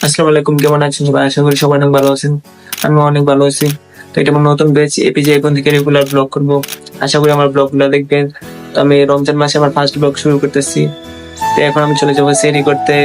আসসালামু আলাইকুম, কেমন আছেন সবাই? আশা করি সবাই অনেক ভালো আছেন। আমি অনেক ভালো আছি। তো এটা আমার নতুন পেজ এপিজে এখন থেকে রেগুলার ব্লগ করব। আশা করি আমার ব্লগগুলো দেখবেন। তো আমি রমজান মাসে আমার ফার্স্ট ব্লগ শুরু করতেছি। তো এখন আমি চলে যাবো সেহরি করতে।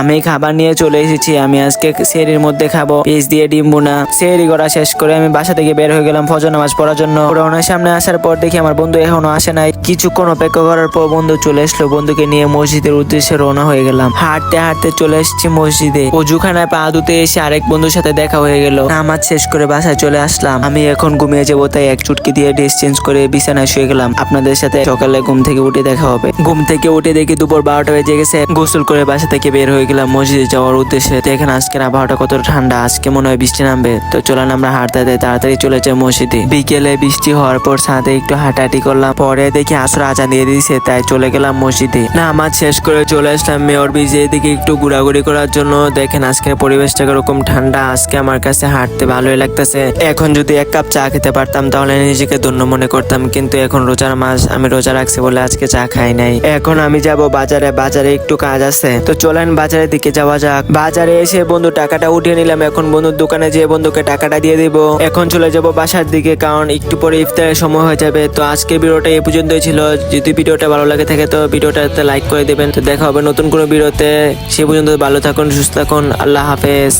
আমি খাবার নিয়ে চলে এসেছি। আমি আজকে সেহরির মধ্যে খাবো পেঁয়াজ দিয়ে ডিম ভুনা। সেহরি করা শেষ করে আমি বাসা থেকে বের হয়ে গেলাম ফজর নামাজ পড়ার জন্য। রওনার সামনে আসার পর দেখি আমার বন্ধু এখনো আসে নাই। কিছুক্ষণ অপেক্ষা করার পর বন্ধু চলে আসলো। বন্ধুকে নিয়ে মসজিদের উদ্দেশ্যে রওনা হয়ে গেলাম। হাঁটতে হাঁটতে চলে এসেছি মসজিদে। অজুখানায় পা ধুতে এসে আরেক বন্ধুর সাথে দেখা হয়ে গেল। নামাজ শেষ করে বাসায় চলে আসলাম। আমি এখন ঘুমিয়ে যাবো, তাই এক চুটকি দিয়ে ড্রেস চেঞ্জ করে বিছানায় শুয়ে গেলাম। আপনাদের সাথে সকালে ঘুম থেকে উঠে দেখা হবে। ঘুম থেকে উঠে দেখি দুপুর 12টা বেজে গেছে। গোসল করে বাসা থেকে বের হয়ে গেলাম মসজিদে যাওয়ার উদ্দেশ্যে। দেখেন আজকের আবহাওয়াটা কত ঠান্ডা, আজকে মনে হয় বৃষ্টি নামবে। তো চলেন আমরা হাঁটতে তাড়াতাড়ি চলে যাই মসজিদে। বিকেলে বৃষ্টি হওয়ার পর ছাদে একটু হাঁটাহাঁটি করলাম। পরে দেখি আসর আজান দিয়ে দিয়েছে, তাই চলে গেলাম মসজিদে। নামাজ শেষ করে চলে আসলাম মেয়র ব্রিজে, এদিকে একটু ঘোরাঘুরি করার জন্য। দেখেন আজকের পরিবেশটা এরকম ঠান্ডা, আজকে আমার কাছে হাঁটতে ভালোই লাগতেছে। এখন যদি এক কাপ চা খেতে পারতাম তাহলে নিজেকে ধন্য মনে করতাম, কিন্তু এখন রোজার মাস, আমি রোজা রাখছি বলে আজকে চা খাই নাই। এখন আমি যাব বাজারে, বাজারে একটু কাজ আছে। তো চলেন বাজারের দিকে যাওয়া যাক। বাজারে এসে বন্ধু টাকাটা উঠিয়ে নিলাম। এখন বন্ধুর দোকানে যেয়ে বন্ধুকে টাকাটা দিয়ে দিব। এখন চলে যাব বাসার দিকে, কারণ একটু পরে ইফতারের সময় হয়ে যাবে। তো আজকের ভিডিওটা এই পর্যন্তই ছিল। যদি ভিডিওটা ভালো লাগে থাকে তো ভিডিওটাতে লাইক করে দেবেন। তো দেখা হবে নতুন কোনো ভিডিওতে। সে পর্যন্ত ভালো থাকুন, সুস্থ থাকুন। আল্লাহ হাফেজ।